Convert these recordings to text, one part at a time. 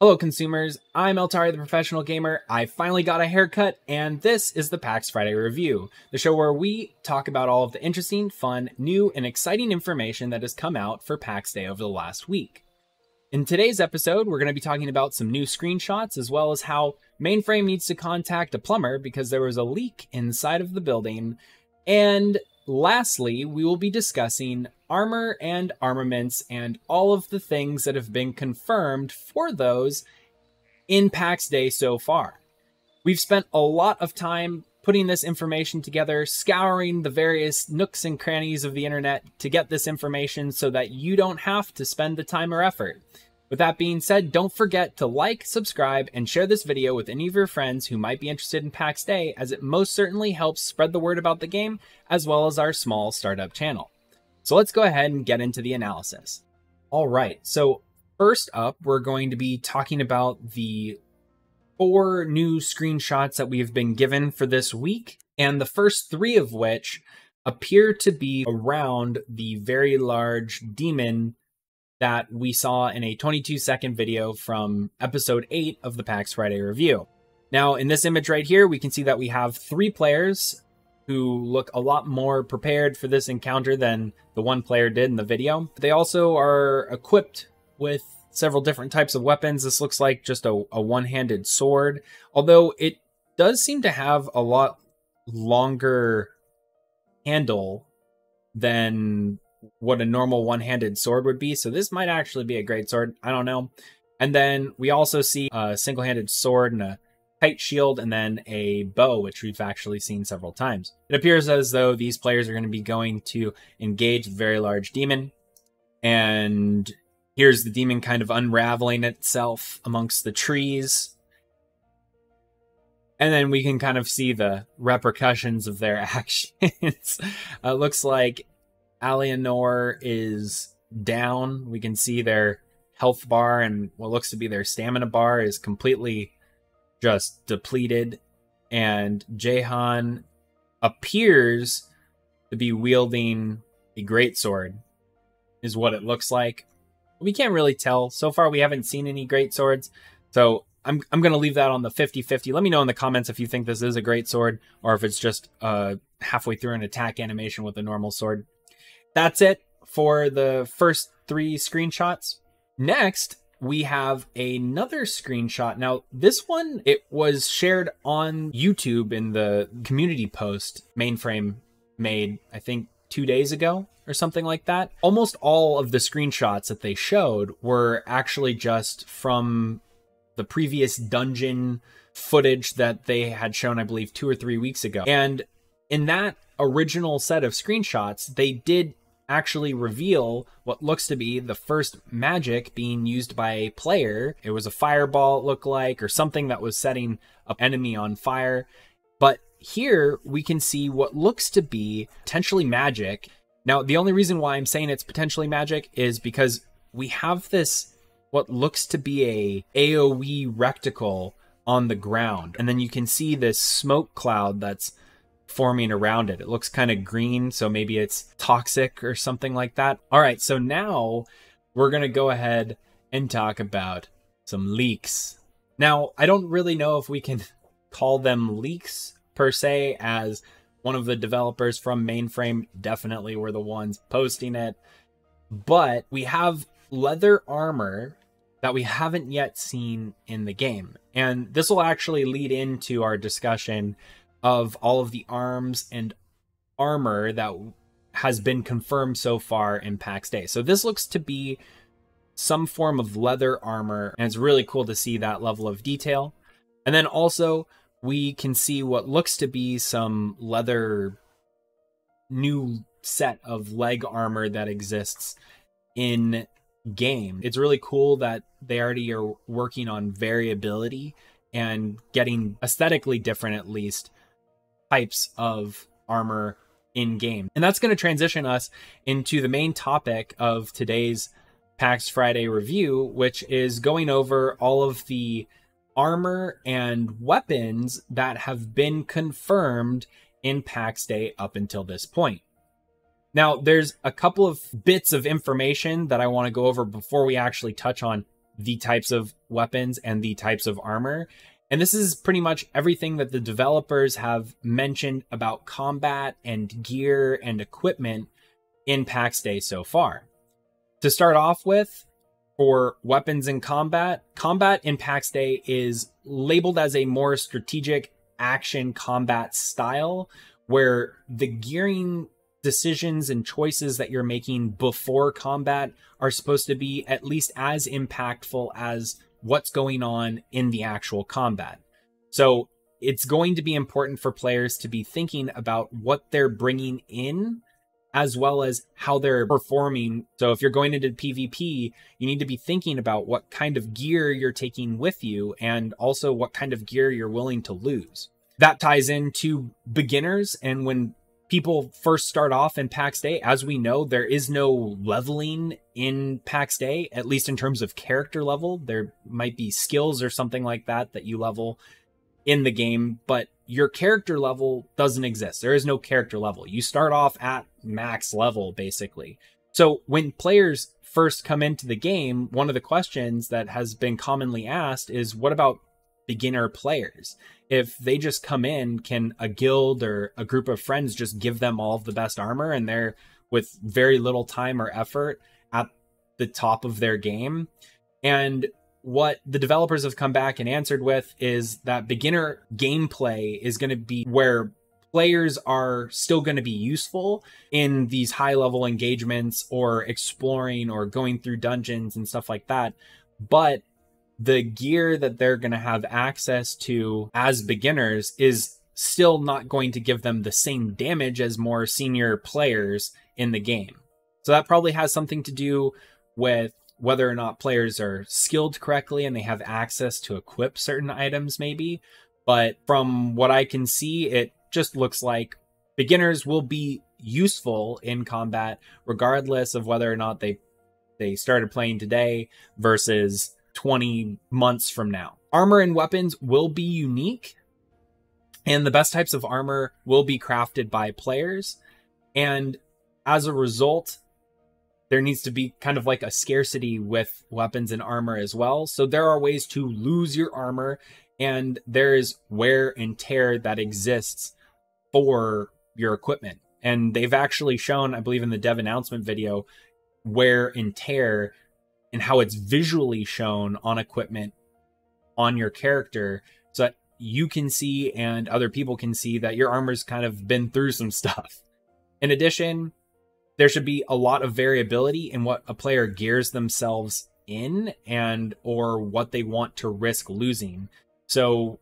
Hello consumers, I'm Eltari the Professional Gamer. I finally got a haircut, and this is the Pax Friday Review, the show where we talk about all of the interesting, fun, new, and exciting information that has come out for Pax Day over the last week. In today's episode, we're going to be talking about some new screenshots, as well as how Mainframe needs to contact a plumber because there was a leak inside of the building. And lastly, we will be discussing armor and armaments and all of the things that have been confirmed for those in Pax Day so far. We've spent a lot of time putting this information together, scouring the various nooks and crannies of the internet to get this information so that you don't have to spend the time or effort. With that being said, don't forget to like, subscribe, and share this video with any of your friends who might be interested in Pax Day, as it most certainly helps spread the word about the game, as well as our small startup channel. So let's go ahead and get into the analysis. All right, so first up, we're going to be talking about the 4 new screenshots that we've been given for this week, and the first 3 of which appear to be around the very large demon that we saw in a 22-second video from episode 8 of the Pax Friday Review. Now, in this image right here, we can see that we have 3 players who look a lot more prepared for this encounter than the 1 player did in the video. They also are equipped with several different types of weapons. This looks like just a one-handed sword, although it does seem to have a lot longer handle than what a normal one-handed sword would be. So this might actually be a great sword. I don't know. And then we also see a single-handed sword and a tight shield and then a bow, which we've actually seen several times. It appears as though these players are going to be going to engage the very large demon. And here's the demon kind of unraveling itself amongst the trees. And then we can kind of see the repercussions of their actions. It looks like Alienor is down. We can see their health bar and what looks to be their stamina bar is completely just depleted. And Jehan appears to be wielding a greatsword, is what it looks like. We can't really tell. So far, we haven't seen any greatswords. So I'm going to leave that on the 50-50. Let me know in the comments if you think this is a greatsword or if it's just halfway through an attack animation with a normal sword. That's it for the first 3 screenshots. Next, we have another screenshot. Now, this one, it was shared on YouTube in the community post Mainframe made, I think, 2 days ago or something like that. Almost all of the screenshots that they showed were actually just from the previous dungeon footage that they had shown, I believe, 2 or 3 weeks ago. And in that original set of screenshots, they did actually reveal what looks to be the first magic being used by a player. It was a fireball, it looked like, or something that was setting an enemy on fire. But here we can see what looks to be potentially magic. Now, the only reason why I'm saying it's potentially magic is because we have this, what looks to be a AOE reticle on the ground. And then you can see this smoke cloud that's forming around it. It looks kind of green, so maybe it's toxic or something like that. All right, so now we're going to go ahead and talk about some leaks. Now, I don't really know if we can call them leaks per se, as one of the developers from Mainframe definitely were the ones posting it. But we have leather armor that we haven't yet seen in the game. And this will actually lead into our discussion of all of the arms and armor that has been confirmed so far in Pax Day. So this looks to be some form of leather armor, and it's really cool to see that level of detail. And then also we can see what looks to be some leather new set of leg armor that exists in game. It's really cool that they already are working on variability and getting aesthetically different, at least, types of armor in game. And that's going to transition us into the main topic of today's Pax Friday review, which is going over all of the armor and weapons that have been confirmed in Pax Day up until this point. Now, there's a couple of bits of information that I want to go over before we actually touch on the types of weapons and the types of armor. And this is pretty much everything that the developers have mentioned about combat and gear and equipment in Pax Dei so far. To start off with, for weapons in combat in Pax Dei is labeled as a more strategic action combat style, where the gearing decisions and choices that you're making before combat are supposed to be at least as impactful as what's going on in the actual combat. So it's going to be important for players to be thinking about what they're bringing in, as well as how they're performing. So if you're going into PvP, you need to be thinking about what kind of gear you're taking with you, and also what kind of gear you're willing to lose. That ties into beginners, and when people first start off in Pax Dei, as we know, there is no leveling in Pax Dei, at least in terms of character level. There might be skills or something like that that you level in the game, but your character level doesn't exist. There is no character level. You start off at max level, basically. So when players first come into the game, one of the questions that has been commonly asked is, what about beginner players? If they just come in, can a guild or a group of friends just give them all of the best armor and they're with very little time or effort at the top of their game? And what the developers have come back and answered with is that beginner gameplay is going to be where players are still going to be useful in these high level engagements or exploring or going through dungeons and stuff like that. But the gear that they're going to have access to as beginners is still not going to give them the same damage as more senior players in the game. So that probably has something to do with whether or not players are skilled correctly and they have access to equip certain items, maybe. But from what I can see, it just looks like beginners will be useful in combat regardless of whether or not they started playing today versus 20 months from now. Armor and weapons will be unique, and the best types of armor will be crafted by players. And as a result, there needs to be kind of like a scarcity with weapons and armor as well. So there are ways to lose your armor, and there is wear and tear that exists for your equipment. And they've actually shown, I believe in the dev announcement video, wear and tear and how it's visually shown on equipment on your character, so that you can see and other people can see that your armor's kind of been through some stuff. In addition, there should be a lot of variability in what a player gears themselves in and or what they want to risk losing. So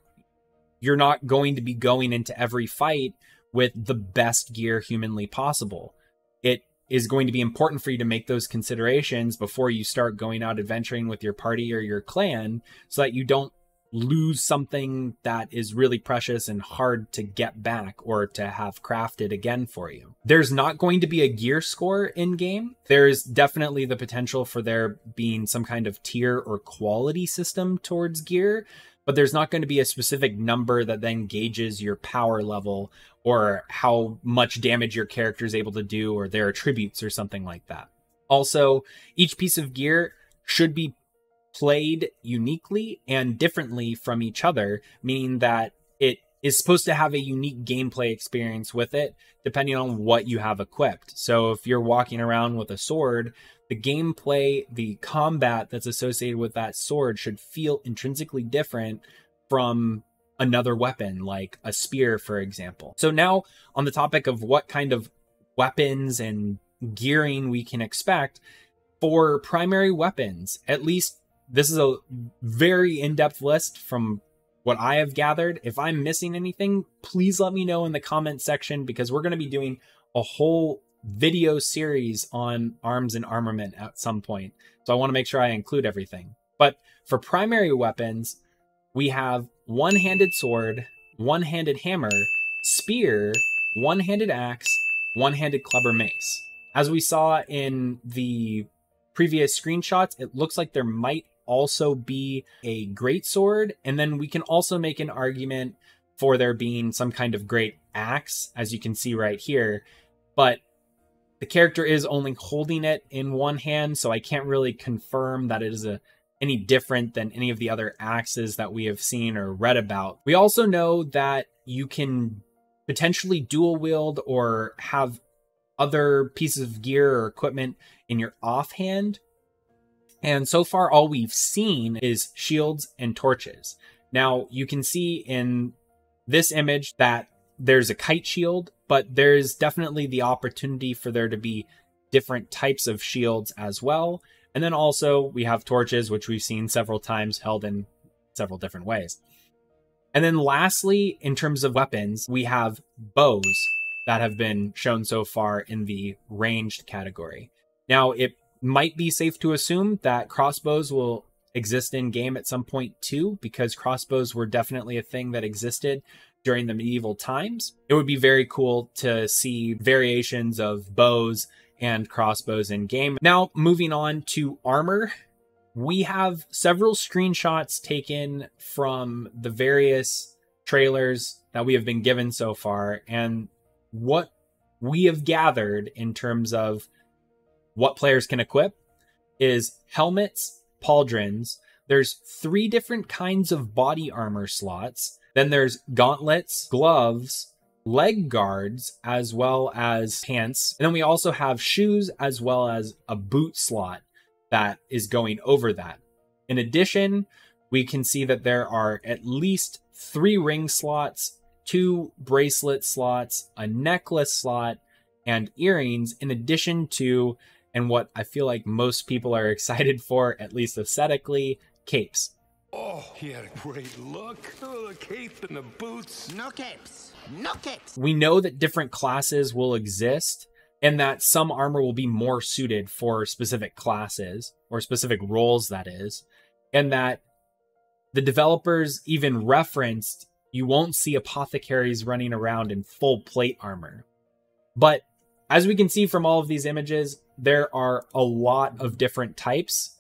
you're not going to be going into every fight with the best gear humanly possible. It is going to be important for you to make those considerations before you start going out adventuring with your party or your clan, so that you don't lose something that is really precious and hard to get back or to have crafted again for you. There's not going to be a gear score in game. There's definitely the potential for there being some kind of tier or quality system towards gear, but there's not going to be a specific number that then gauges your power level or how much damage your character is able to do or their attributes or something like that. Also, each piece of gear should be played uniquely and differently from each other, meaning that it is supposed to have a unique gameplay experience with it, depending on what you have equipped. So if you're walking around with a sword, the gameplay, the combat that's associated with that sword should feel intrinsically different from another weapon, like a spear, for example. So now on the topic of what kind of weapons and gearing we can expect for primary weapons, at least this is a very in-depth list from what I have gathered. If I'm missing anything, please let me know in the comment section, because we're going to be doing a whole video series on arms and armament at some point. So I want to make sure I include everything. But for primary weapons, we have one-handed sword, one-handed hammer, spear, one-handed axe, one-handed clubber mace. As we saw in the previous screenshots, it looks like there might also be a greatsword, and then we can also make an argument for there being some kind of great axe, as you can see right here. But the character is only holding it in one hand, so I can't really confirm that it is an any different than any of the other axes that we have seen or read about. We also know that you can potentially dual wield or have other pieces of gear or equipment in your offhand. And so far, all we've seen is shields and torches. Now, you can see in this image that there's a kite shield, but there's definitely the opportunity for there to be different types of shields as well. And then also we have torches, which we've seen several times held in several different ways. And then lastly, in terms of weapons, we have bows that have been shown so far in the ranged category. Now, it might be safe to assume that crossbows will exist in game at some point too, because crossbows were definitely a thing that existed during the medieval times. It would be very cool to see variations of bows and crossbows in game. Now, moving on to armor, we have several screenshots taken from the various trailers that we have been given so far, and what we have gathered in terms of what players can equip is helmets, pauldrons. There's 3 different kinds of body armor slots. Then there's gauntlets, gloves, leg guards, as well as pants. And then we also have shoes as well as a boot slot that is going over that. In addition, we can see that there are at least 3 ring slots, 2 bracelet slots, a necklace slot, and earrings, in addition to, and what I feel like most people are excited for, at least aesthetically, capes. Oh, he had a great look. Oh, the cape and the boots. No capes. No capes. We know that different classes will exist and that some armor will be more suited for specific classes or specific roles, that is, and that the developers even referenced you won't see apothecaries running around in full plate armor. But as we can see from all of these images, there are a lot of different types.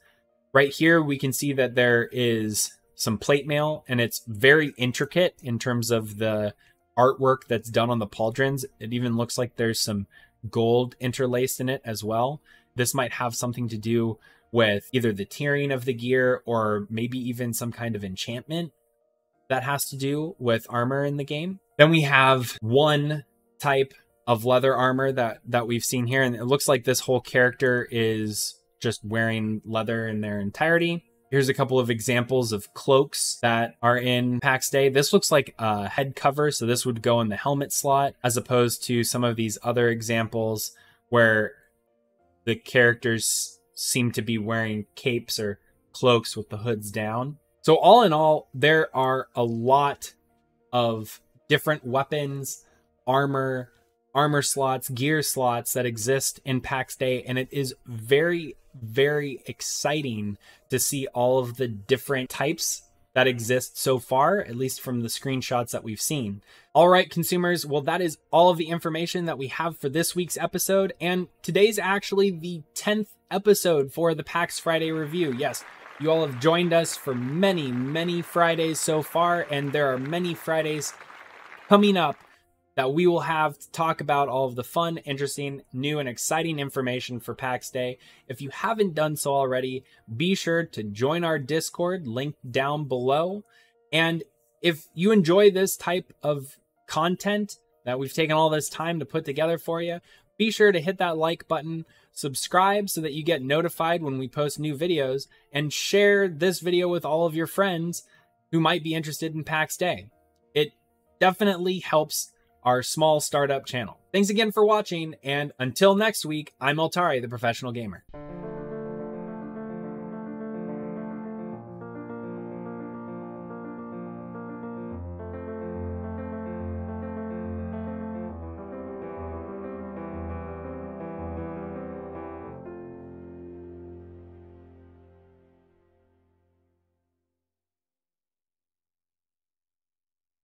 Right here, we can see that there is some plate mail, and it's very intricate in terms of the artwork that's done on the pauldrons. It even looks like there's some gold interlaced in it as well. This might have something to do with either the tiering of the gear or maybe even some kind of enchantment that has to do with armor in the game. Then we have one type of leather armor that we've seen here, and it looks like this whole character is just wearing leather in their entirety. Here's a couple of examples of cloaks that are in Pax Dei. This looks like a head cover, so this would go in the helmet slot, as opposed to some of these other examples where the characters seem to be wearing capes or cloaks with the hoods down. So all in all, there are a lot of different weapons, armor slots, gear slots that exist in Pax Dei, and it is very, very exciting to see all of the different types that exist so far, at least from the screenshots that we've seen. All right, consumers, well, that is all of the information that we have for this week's episode, and today's actually the 10th episode for the PAX Fri-Dei review. Yes, you all have joined us for many, many Fridays so far, and there are many Fridays coming up that we will have to talk about all of the fun, interesting, new, and exciting information for Pax Dei. If you haven't done so already, be sure to join our Discord, linked down below. And if you enjoy this type of content that we've taken all this time to put together for you, be sure to hit that like button, subscribe so that you get notified when we post new videos, and share this video with all of your friends who might be interested in Pax Dei. It definitely helps our small startup channel. Thanks again for watching, and until next week, I'm Altari, the Professional Gamer.